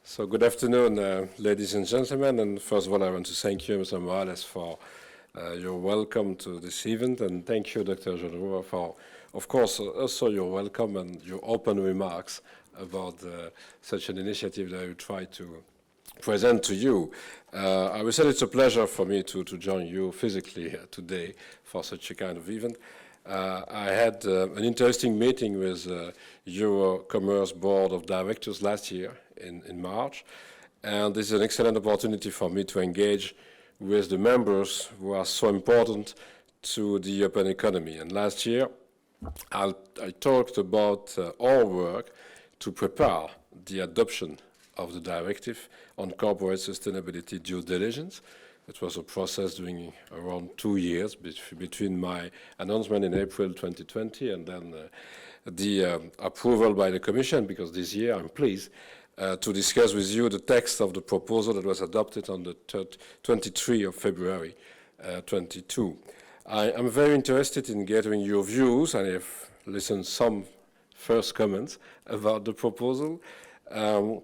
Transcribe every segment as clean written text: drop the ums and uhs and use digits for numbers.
So good afternoon, ladies and gentlemen. And first of all, I want to thank you, Mr. Morales, for your welcome to this event. And thank you, Dr. Jean, for, of course, also your welcome and your open remarks about such an initiative that I will try to present to you. I will say it's a pleasure for me to join you physically today for such a kind of event. I had an interesting meeting with Eurocommerce Board of Directors last year in March, and this is an excellent opportunity for me to engage with the members who are so important to the European economy. And last year, I talked about our work to prepare the adoption of the directive on corporate sustainability due diligence. It was a process during around 2 years between my announcement in April 2020 and then the approval by the Commission, because this year I'm pleased to discuss with you the text of the proposal that was adopted on the 23 of February 22. I am very interested in gathering your views. I have listened some first comments about the proposal. And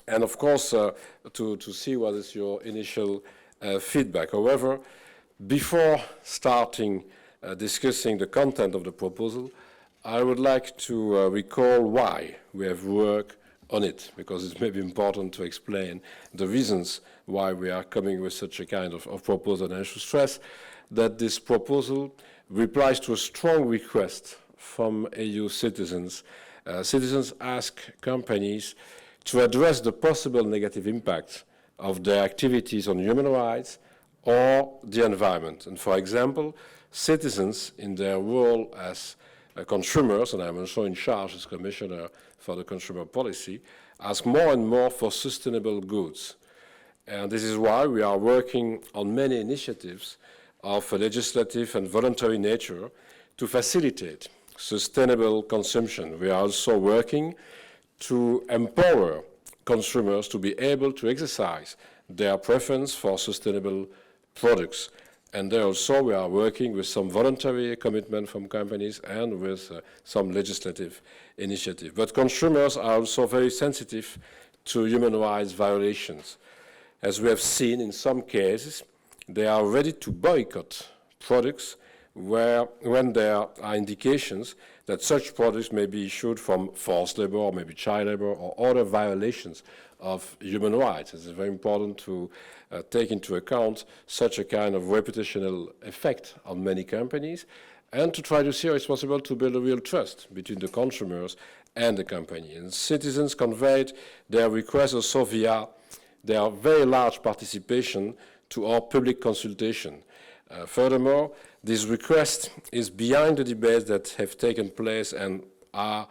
of course, to see what is your initial feedback. However, before starting discussing the content of the proposal, I would like to recall why we have worked on it, because it may be important to explain the reasons why we are coming with such a kind of proposal. And I should stress that this proposal replies to a strong request from EU citizens. Citizens ask companies to address the possible negative impact of their activities on human rights or the environment. And for example, citizens in their role as consumers, and I'm also in charge as Commissioner for the Consumer Policy, ask more and more for sustainable goods. And this is why we are working on many initiatives of a legislative and voluntary nature to facilitate sustainable consumption. We are also working to empower consumers to be able to exercise their preference for sustainable products. And there also we are working with some voluntary commitment from companies and with some legislative initiative. But consumers are also very sensitive to human rights violations. As we have seen in some cases, they are ready to boycott products when there are indications that such products may be issued from forced labor, or maybe child labor, or other violations of human rights. It's very important to take into account such a kind of reputational effect on many companies, and to try to see how it's possible to build a real trust between the consumers and the company. And citizens conveyed their requests also via their very large participation to our public consultation. Furthermore, this request is behind the debates that have taken place and are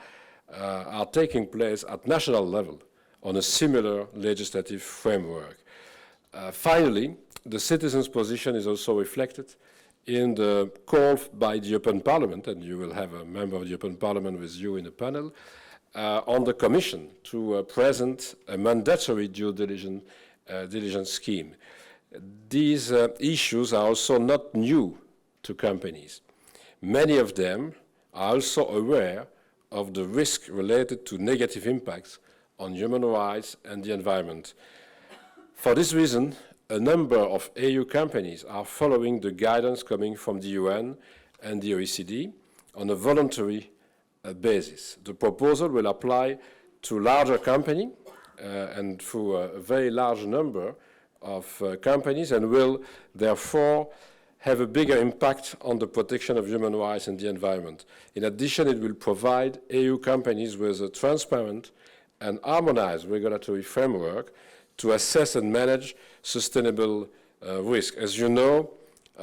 taking place at national level on a similar legislative framework. Finally, the citizens' position is also reflected in the call by the European Parliament, and you will have a member of the European Parliament with you in the panel, on the Commission to present a mandatory due diligence scheme. These issues are also not new to companies. Many of them are also aware of the risk related to negative impacts on human rights and the environment. For this reason, a number of EU companies are following the guidance coming from the UN and the OECD on a voluntary basis. The proposal will apply to larger companies and through a very large number of companies, and will therefore have a bigger impact on the protection of human rights and the environment. In addition, it will provide EU companies with a transparent and harmonized regulatory framework to assess and manage sustainable risk. As you know,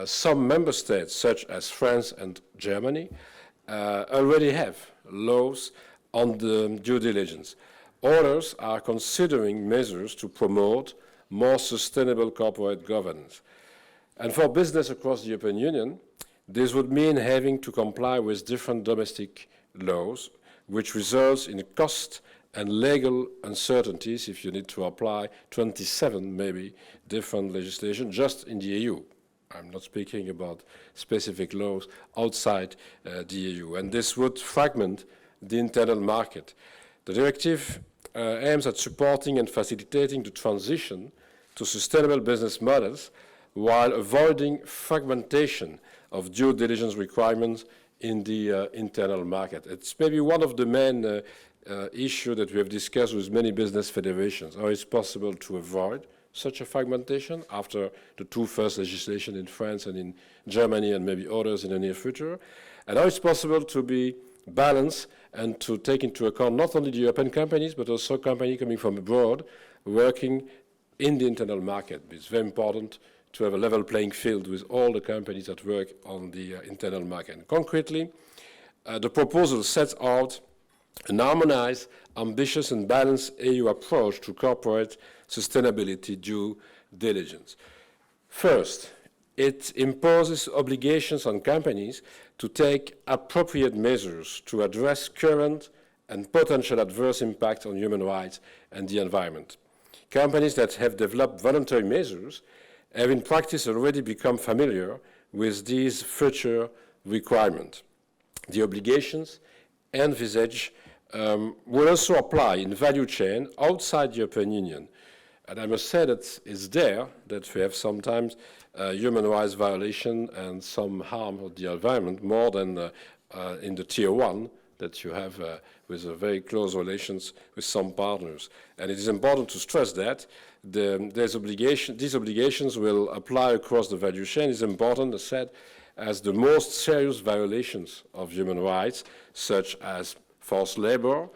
some member states, such as France and Germany, already have laws on the due diligence. Others are considering measures to promote more sustainable corporate governance. And for business across the European Union, this would mean having to comply with different domestic laws, which results in cost and legal uncertainties if you need to apply 27 maybe different legislation just in the EU. I'm not speaking about specific laws outside the EU. And this would fragment the internal market. The directive aims at supporting and facilitating the transition to sustainable business models while avoiding fragmentation of due diligence requirements in the internal market. It's maybe one of the main issues that we have discussed with many business federations. How it's possible to avoid such a fragmentation after the two first legislation in France and in Germany and maybe others in the near future, and how it's possible to be balanced and to take into account not only the European companies but also companies coming from abroad working in the internal market. It's very important to have a level playing field with all the companies that work on the internal market. And concretely, the proposal sets out an harmonized, ambitious and balanced EU approach to corporate sustainability due diligence. First, it imposes obligations on companies to take appropriate measures to address current and potential adverse impacts on human rights and the environment. Companies that have developed voluntary measures have in practice already become familiar with these future requirements. The obligations envisaged will also apply in value chain outside the European Union. And I must say that it's there that we have sometimes human rights violation and some harm of the environment more than in the tier one that you have with very close relations with some partners. And it is important to stress that these obligations will apply across the value chain. It's important, as said, as the most serious violations of human rights, such as forced labor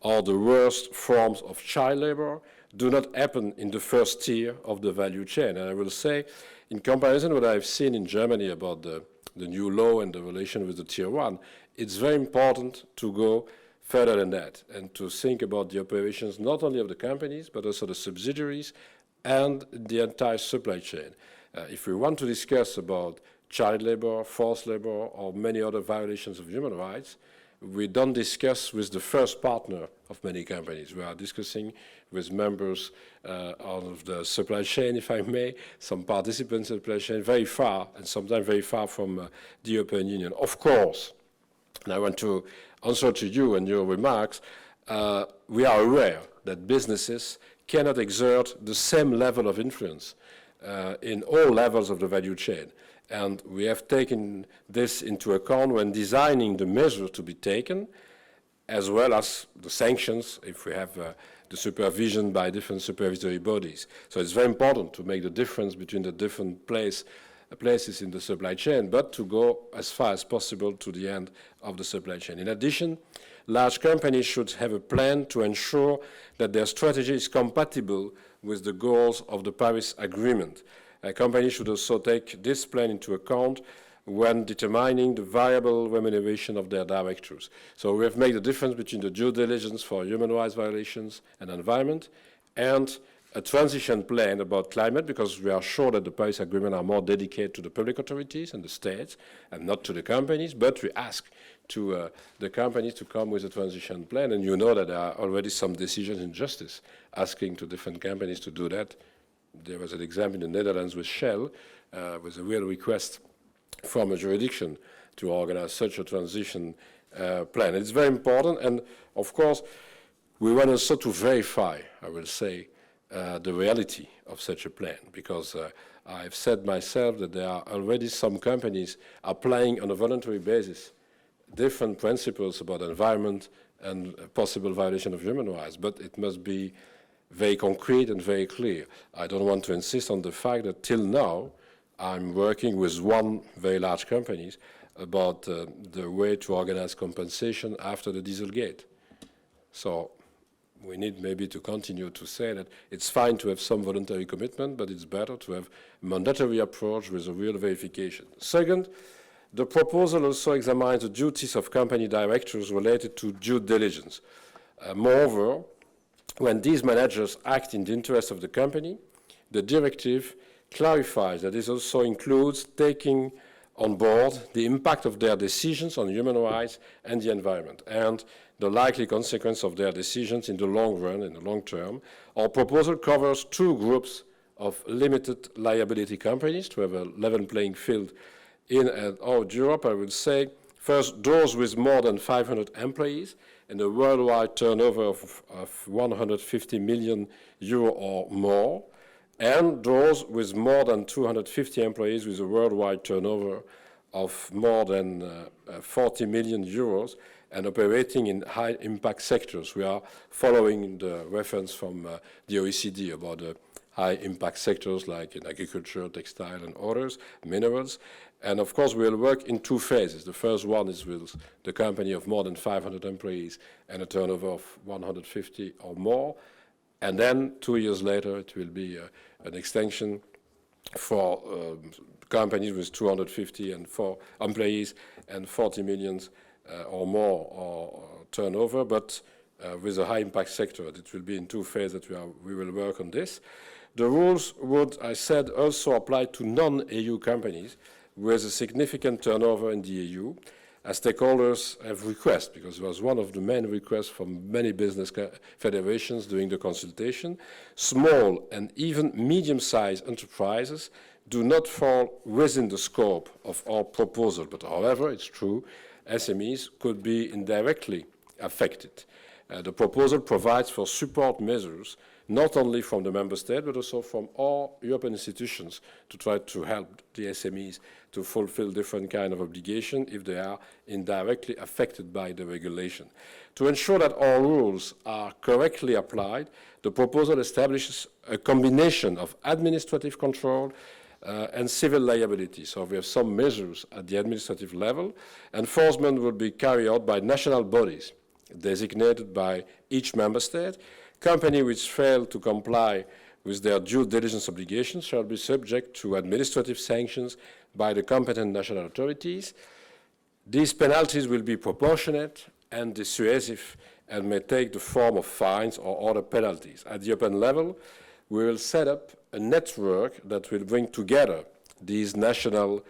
or the worst forms of child labor, do not happen in the first tier of the value chain. And I will say, in comparison with what I've seen in Germany about the new law and the relation with the tier one, it's very important to go further than that and to think about the operations not only of the companies but also the subsidiaries and the entire supply chain. If we want to discuss about child labor, forced labor, or many other violations of human rights, we don't discuss with the first partner of many companies. We are discussing with members of the supply chain, if I may, some participants in the supply chain very far, and sometimes very far from the European Union. Of course, and I want to answer to you and your remarks, we are aware that businesses cannot exert the same level of influence in all levels of the value chain. And we have taken this into account when designing the measures to be taken, as well as the sanctions if we have the supervision by different supervisory bodies. So it's very important to make the difference between the different places in the supply chain, but to go as far as possible to the end of the supply chain. In addition, large companies should have a plan to ensure that their strategy is compatible with the goals of the Paris Agreement. Companies should also take this plan into account when determining the variable remuneration of their directors. So we have made a difference between the due diligence for human rights violations and environment and a transition plan about climate, because we are sure that the Paris Agreement are more dedicated to the public authorities and the states and not to the companies, but we ask to the companies to come with a transition plan, and you know that there are already some decisions in justice asking to different companies to do that. There was an example in the Netherlands with Shell, with a real request from a jurisdiction to organize such a transition plan. It's very important, and of course, we want also to verify, I will say, the reality of such a plan, because I've said myself that there are already some companies applying on a voluntary basis different principles about environment and possible violation of human rights, but it must be very concrete and very clear. I don't want to insist on the fact that till now I'm working with one very large company about the way to organize compensation after the Dieselgate. So we need maybe to continue to say that it's fine to have some voluntary commitment, but it's better to have a mandatory approach with a real verification. Second, the proposal also examines the duties of company directors related to due diligence. Moreover, when these managers act in the interest of the company, the directive clarifies that this also includes taking on board the impact of their decisions on human rights and the environment, and the likely consequence of their decisions in the long run, in the long term. Our proposal covers two groups of limited liability companies to have a level playing field in and out Europe. I would say First, those with more than 500 employees and a worldwide turnover of 150 million euro or more, and those with more than 250 employees with a worldwide turnover of more than 40 million euros and operating in high-impact sectors. We are following the reference from the OECD about the high-impact sectors like in agriculture, textile, and others, minerals. And of course, we'll work in two phases. The first one is with the company of more than 500 employees and a turnover of 150 or more. And then 2 years later, it will be an extension for companies with 250 and 4 employees and 40 million or more turnover, but with a high-impact sector. It will be in two phases that we will work on this. The rules would, I said, also apply to non-EU companies with a significant turnover in the EU, as stakeholders have requested, because it was one of the main requests from many business federations during the consultation. Small and even medium-sized enterprises do not fall within the scope of our proposal, but however, it's true, SMEs could be indirectly affected. The proposal provides for support measures not only from the member state, but also from all European institutions to try to help the SMEs to fulfill different kind of obligation if they are indirectly affected by the regulation. To ensure that all rules are correctly applied, the proposal establishes a combination of administrative control and civil liability. So we have some measures at the administrative level. Enforcement will be carried out by national bodies designated by each member state. Companies which fail to comply with their due diligence obligations shall be subject to administrative sanctions by the competent national authorities. These penalties will be proportionate and dissuasive and may take the form of fines or other penalties. At the European level, we will set up a network that will bring together these national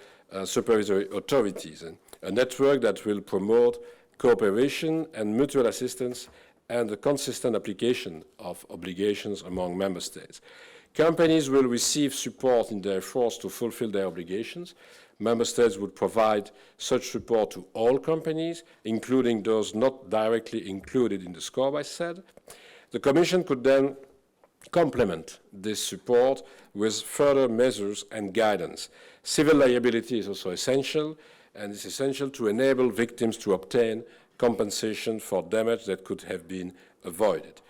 supervisory authorities, and a network that will promote cooperation and mutual assistance and the consistent application of obligations among member states. Companies will receive support in their efforts to fulfill their obligations. Member states would provide such support to all companies, including those not directly included in the scope, I said. The Commission could then complement this support with further measures and guidance. Civil liability is also essential, and it's essential to enable victims to obtain compensation for damage that could have been avoided.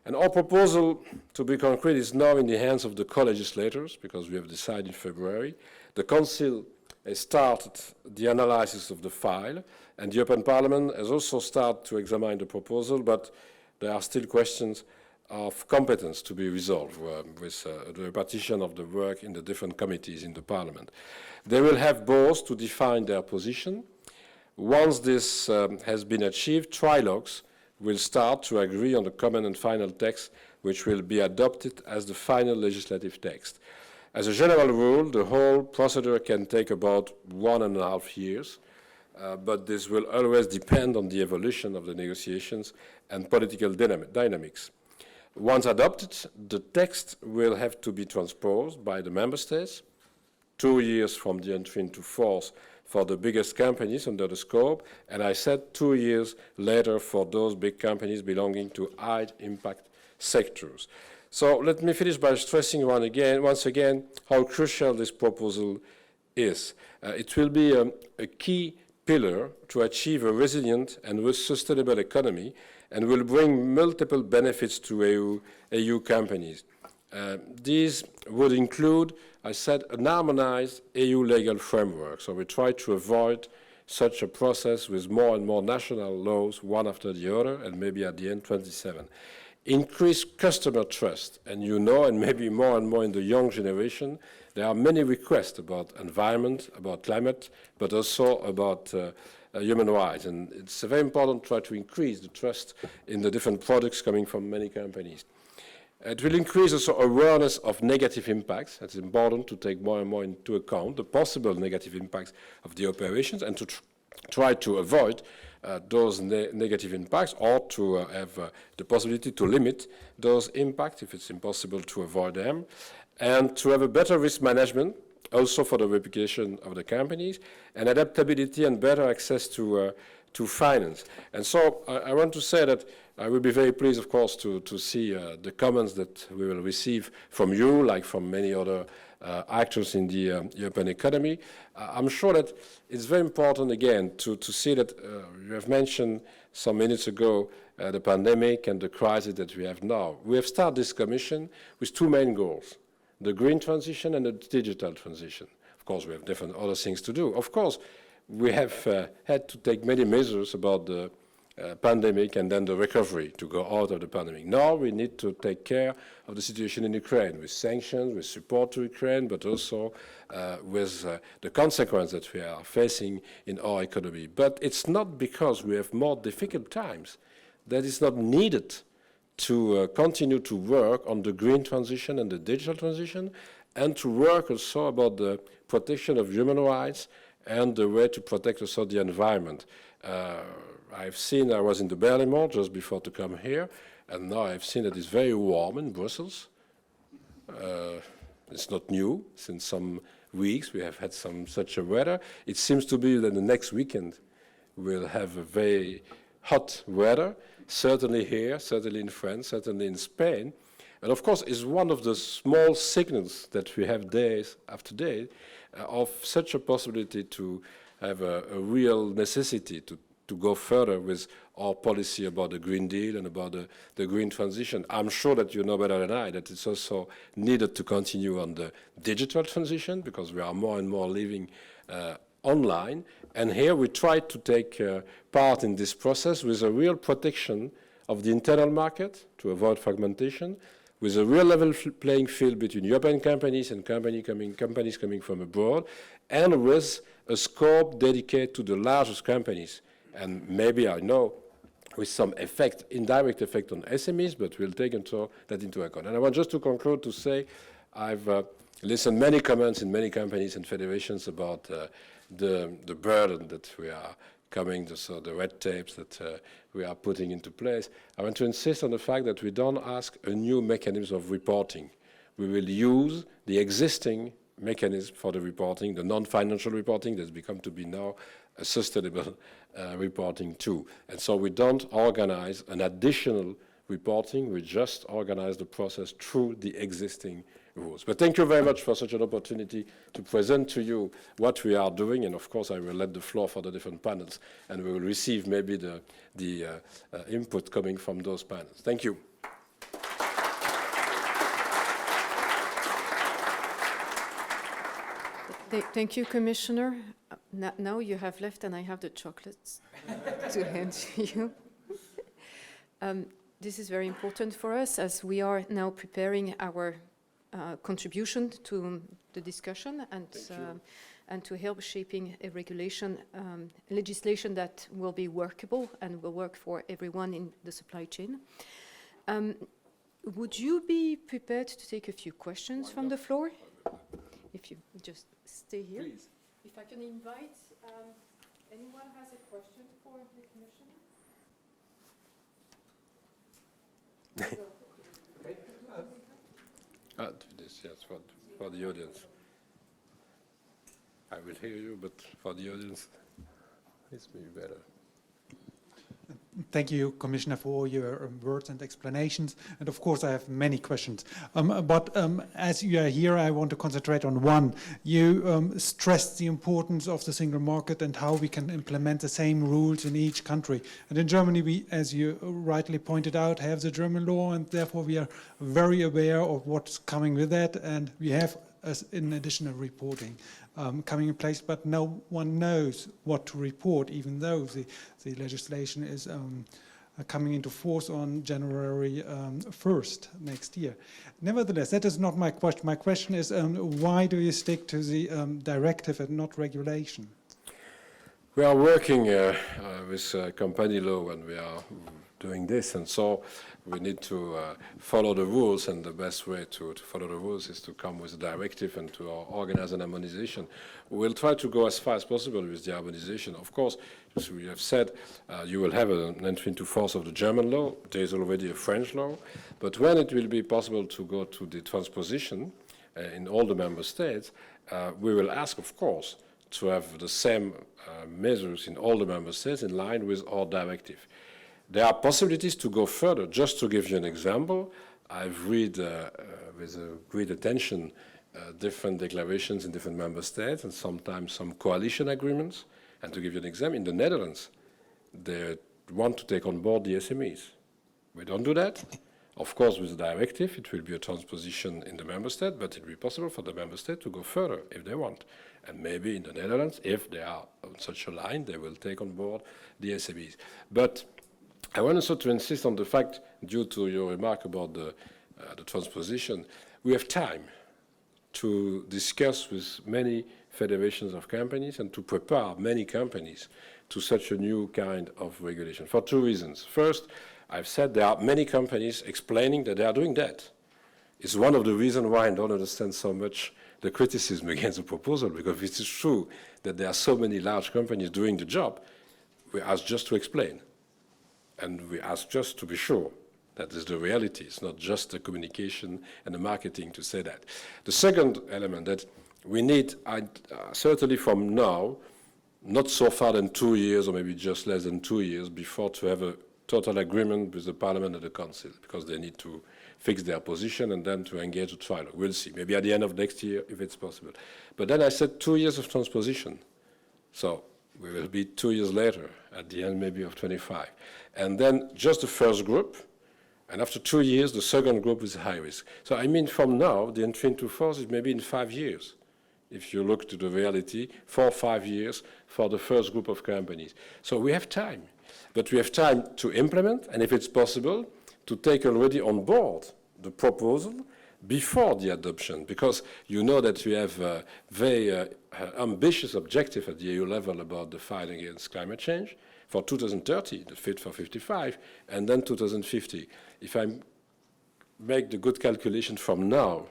And our proposal, to be concrete, is now in the hands of the co-legislators, because we have decided in February. The Council has started the analysis of the file, and the European Parliament has also started to examine the proposal, but there are still questions of competence to be resolved with the repartition of the work in the different committees in the Parliament. They will have both to define their position. Once this has been achieved, trilogues will start to agree on the common and final text, which will be adopted as the final legislative text. As a general rule, the whole procedure can take about 1.5 years, but this will always depend on the evolution of the negotiations and political dynamics. Once adopted, the text will have to be transposed by the member states, 2 years from the entry into force for the biggest companies under the scope, and I said 2 years later for those big companies belonging to high-impact sectors. So let me finish by stressing once again how crucial this proposal is. It will be a key pillar to achieve a resilient and sustainable economy, and will bring multiple benefits to EU companies. These would include, I said, an harmonized EU legal framework. So we try to avoid such a process with more and more national laws, one after the other, and maybe at the end 27. Increase customer trust, and you know, and maybe more and more in the young generation, there are many requests about environment, about climate, but also about human rights. And it's very important to try to increase the trust in the different products coming from many companies. It will increase also awareness of negative impacts. It's important to take more and more into account the possible negative impacts of the operations and to try to avoid those negative impacts, or to have the possibility to limit those impacts if it's impossible to avoid them, and to have a better risk management also for the replication of the companies, and adaptability and better access to finance. And so I want to say that I will be very pleased, of course, to see the comments that we will receive from you, like from many other actors in the European economy. I'm sure that it's very important, again, to see that you have mentioned some minutes ago the pandemic and the crisis that we have now. We have started this commission with two main goals: the green transition and the digital transition. Of course, we have different other things to do. Of course, we have had to take many measures about the pandemic and then the recovery to go out of the pandemic. Now we need to take care of the situation in Ukraine with sanctions, with support to Ukraine, but also with the consequences that we are facing in our economy. But it's not because we have more difficult times that it's not needed to continue to work on the green transition and the digital transition, and to work also about the protection of human rights and the way to protect also the environment. I've seen, I was in the Berlin Mall just before to come here, and now I've seen that it's very warm in Brussels. It's not new. Since some weeks we have had such a weather. It seems to be that the next weekend we'll have a very hot weather, certainly here, certainly in France, certainly in Spain. And of course, it's one of the small signals that we have days after day of such a possibility to have a real necessity to go further with our policy about the Green Deal and about the green transition. I'm sure that you know better than I that it's also needed to continue on the digital transition, because we are more and more living online. And here we try to take part in this process with a real protection of the internal market to avoid fragmentation, with a real level playing field between European companies and companies coming from abroad, and with a scope dedicated to the largest companies. And maybe, I know, with some effect, indirect effect on SMEs, but we'll take that into account. And I want just to conclude to say I've listened many comments in many companies and federations about the burden that we are coming, so the red tapes that we are putting into place. I want to insist on the fact that we don't ask a new mechanism of reporting. We will use the existing mechanism for the reporting, the non-financial reporting that's become to be now a sustainable reporting too. And so we don't organize an additional reporting, we just organize the process through the existing rules. But thank you very much for such an opportunity to present to you what we are doing, and of course I will let the floor for the different panels, and we will receive maybe the input coming from those panels. Thank you. Thank you, Commissioner. Now you have left and I have the chocolates to hand to you. This is very important for us as we are now preparing our contribution to the discussion and to help shaping a regulation, legislation that will be workable and will work for everyone in the supply chain. Would you be prepared to take a few questions from the floor? If you just stay here. Please. If I can invite, anyone has a question for the Commissioner? This, yes, for the audience. I will hear you, but for the audience, it's maybe better. Thank you, Commissioner, for all your words and explanations. And of course, I have many questions. But as you are here, I want to concentrate on one. You stressed the importance of the single market and how we can implement the same rules in each country. And in Germany, we, as you rightly pointed out, have the German law, and therefore we are very aware of what's coming with that. And we have, in additional reporting coming in place, but no one knows what to report, even though the legislation is coming into force on January 1st next year. Nevertheless, that is not my question. My question is, why do you stick to the directive and not regulation? We are working with company law when we are doing this, and so we need to follow the rules, and the best way to follow the rules is to come with a directive and to organize an harmonization. We'll try to go as far as possible with the harmonization. Of course, as we have said, you will have an entry into force of the German law. There is already a French law, but when it will be possible to go to the transposition, in all the member states, we will ask, of course, to have the same measures in all the member states in line with our directive. There are possibilities to go further. Just to give you an example, I've read with great attention different declarations in different member states and sometimes some coalition agreements. And to give you an example, in the Netherlands, they want to take on board the SMEs. We don't do that. Of course, with the directive, it will be a transposition in the member state, but it will be possible for the member state to go further if they want. And maybe in the Netherlands, if they are on such a line, they will take on board the SMEs. But I want also to insist on the fact, due to your remark about the transposition, we have time to discuss with many federations of companies and to prepare many companies to such a new kind of regulation for two reasons. First, I've said there are many companies explaining that they are doing that. It's one of the reasons why I don't understand so much the criticism against the proposal, because it is true that there are so many large companies doing the job. We ask just to explain. And we ask just to be sure that is the reality. It's not just the communication and the marketing to say that. The second element that we need, certainly from now, not so far than 2 years or maybe just less than 2 years before to have a total agreement with the Parliament and the Council, because they need to fix their position and then to engage a trilogue. We'll see. Maybe at the end of next year if it's possible. But then I said 2 years of transposition. So we will be 2 years later, at the end maybe of 25. And then just the first group, and after 2 years, the second group is high risk. So I mean from now, the entry into force is maybe in 5 years. If you look to the reality, 4 or 5 years for the first group of companies. So we have time. But we have time to implement, and if it's possible, to take already on board the proposal before the adoption, because you know that we have a very ambitious objective at the EU level about the fight against climate change for 2030, the Fit for 55, and then 2050. If I make the good calculation from now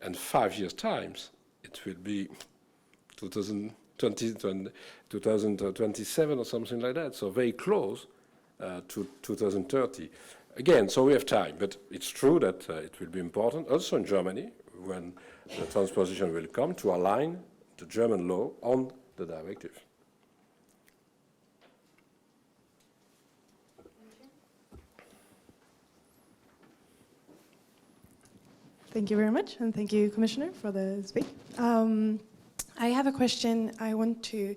and 5 years' times, it will be 2027 or something like that, so very close to 2030. Again, so we have time, but it's true that it will be important, also in Germany, when the transposition will come, to align the German law on the directive. Thank you very much, and thank you, Commissioner, for the speech. I have a question. I want to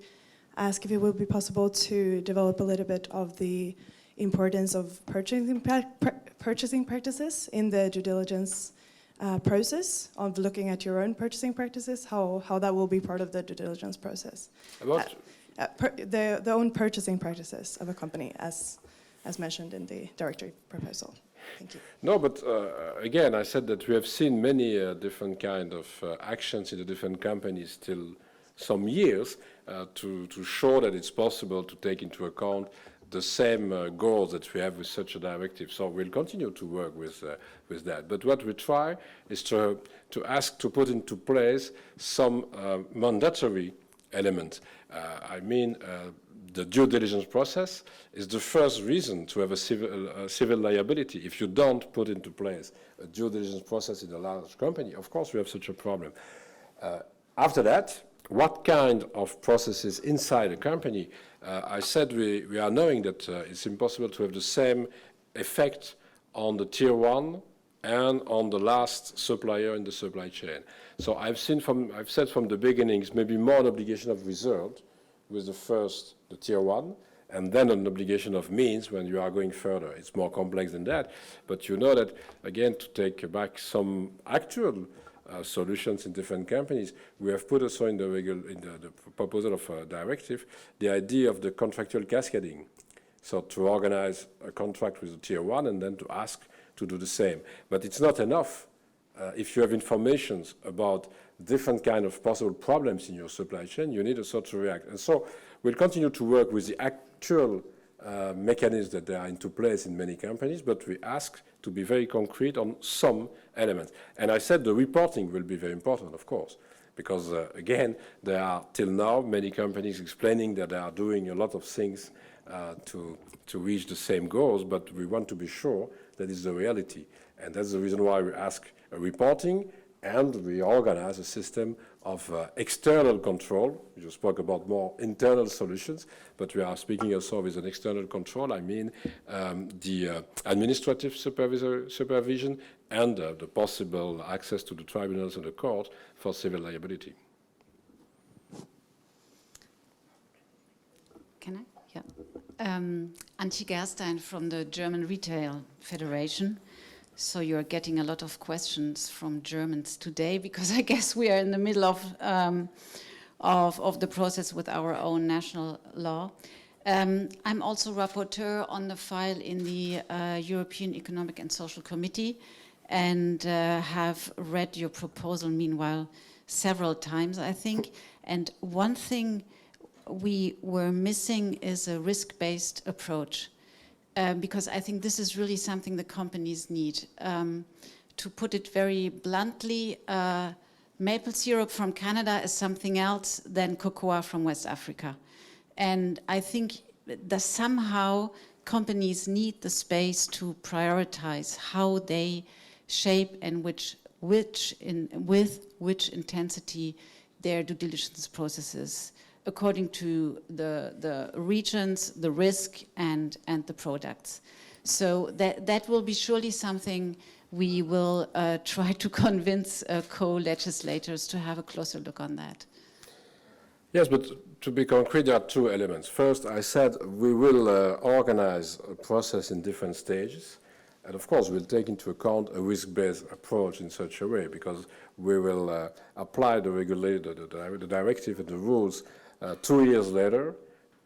ask if it will be possible to develop a little bit of the importance of purchasing practices in the due diligence process, of looking at your own purchasing practices, how that will be part of the due diligence process. About? The own purchasing practices of a company, as mentioned in the directive proposal. Thank you. No, but again, I said that we have seen many different kind of actions in the different companies till some years to show that it's possible to take into account the same goals that we have with such a directive. So we'll continue to work with that. But what we try is to ask to put into place some mandatory element. I mean, the due diligence process is the first reason to have a civil liability. If you don't put into place a due diligence process in a large company, of course we have such a problem. After that, what kind of processes inside a company? I said we are knowing that it's impossible to have the same effect on the tier one and on the last supplier in the supply chain. So I've said from the beginnings, maybe more an obligation of result with the tier one, and then an obligation of means when you are going further. It's more complex than that, but you know that, again, to take back some actual solutions in different companies, we have put also in the proposal of a directive the idea of the contractual cascading. So to organize a contract with the tier one and then to ask to do the same. But it's not enough. If you have information about different kind of possible problems in your supply chain, you need also to react. And so we'll continue to work with the actual mechanisms that are into place in many companies, but we ask to be very concrete on some elements. And I said the reporting will be very important, of course, because, again, there are, till now, many companies explaining that they are doing a lot of things to reach the same goals, but we want to be sure that is the reality. And that's the reason why we ask a reporting and we organize a system of external control. You spoke about more internal solutions, but we are speaking also with an external control. I mean the administrative supervision and the possible access to the tribunals and the court for civil liability. Can I? Yeah. Antje Gerstein from the German Retail Federation. So you're getting a lot of questions from Germans today, because I guess we are in the middle of the process with our own national law. I'm also rapporteur on the file in the European Economic and Social Committee, and have read your proposal meanwhile several times, I think. And one thing we were missing is a risk-based approach. Because I think this is really something the companies need. To put it very bluntly, maple syrup from Canada is something else than cocoa from West Africa. And I think that somehow companies need the space to prioritize how they shape and with which intensity their due diligence processes, according to the regions, the risk, and the products. So that will be surely something we will try to convince co-legislators to have a closer look on that. Yes, but to be concrete, there are two elements. First, I said we will organize a process in different stages. And of course, we'll take into account a risk-based approach in such a way, because we will apply the regulator, the directive and the rules 2 years later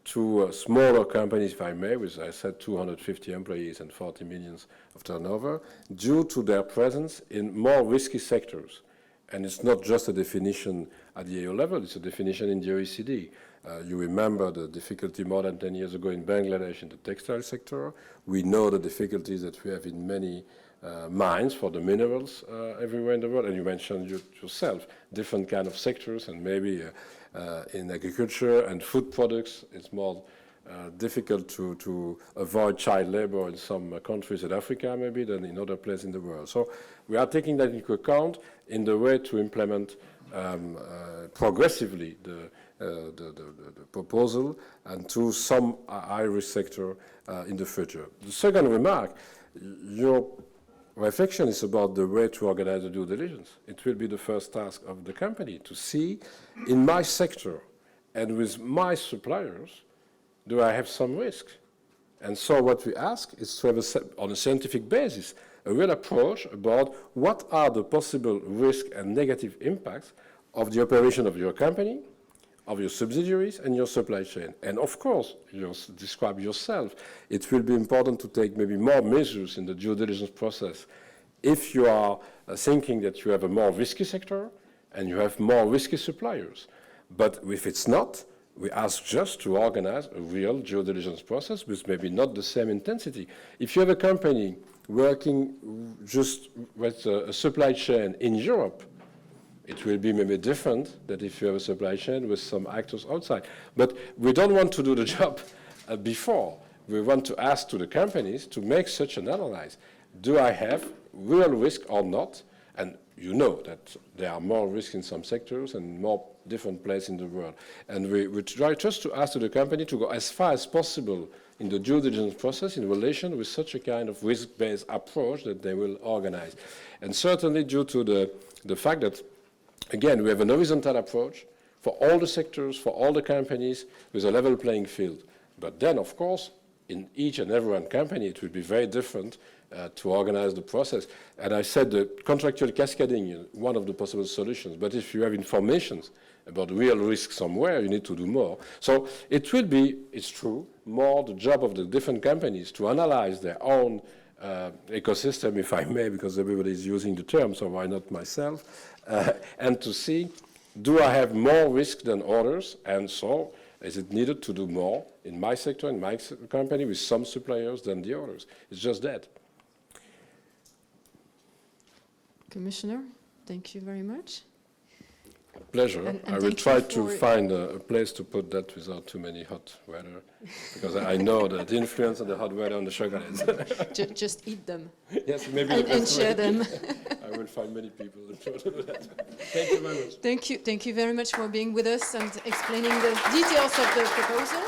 to smaller companies, if I may, with, I said, 250 employees and 40 millions of turnover, due to their presence in more risky sectors. And it's not just a definition at the EU level, it's a definition in the OECD. You remember the difficulty more than 10 years ago in Bangladesh in the textile sector. We know the difficulties that we have in many mines for the minerals everywhere in the world. And you mentioned yourself, different kind of sectors, and maybe in agriculture and food products, it's more difficult to avoid child labor in some countries in Africa maybe than in other places in the world. So we are taking that into account in the way to implement progressively the proposal and to some high-risk sector in the future. The second remark, your reflection is about the way to organize the due diligence. It will be the first task of the company to see, in my sector and with my suppliers, do I have some risk? And so what we ask is to have, on a scientific basis, a real approach about what are the possible risk and negative impacts of the operation of your company, of your subsidiaries, and your supply chain. And of course, you describe yourself, it will be important to take maybe more measures in the due diligence process if you are thinking that you have a more risky sector and you have more risky suppliers. But if it's not, we ask just to organize a real due diligence process with maybe not the same intensity. If you have a company working just with a supply chain in Europe, it will be maybe different than if you have a supply chain with some actors outside. But we don't want to do the job before. We want to ask to the companies to make such an analysis. Do I have real risk or not? And you know that there are more risks in some sectors and more different places in the world. And we try just to ask to the company to go as far as possible in the due diligence process in relation with such a kind of risk-based approach that they will organize. And certainly due to the fact that, again, we have an horizontal approach for all the sectors, for all the companies, with a level playing field. But then, of course, in each and every one company, it will be very different to organize the process. And I said the contractual cascading is one of the possible solutions. But if you have information about real risk somewhere, you need to do more. So it will be, it's true, more the job of the different companies to analyze their own ecosystem, if I may, because everybody is using the term, so why not myself, and to see, do I have more risk than others, and so is it needed to do more in my sector, in my company, with some suppliers than the others? It's just that. Commissioner, thank you very much. Pleasure. And I will try to find a place to put that without too many hot weather, because I know the influence of the hot weather on the chocolates. Just eat them. Yes, maybe and share them. I I will find many people that do that. Thank you very much. Thank you very much for being with us and explaining the details of the proposal.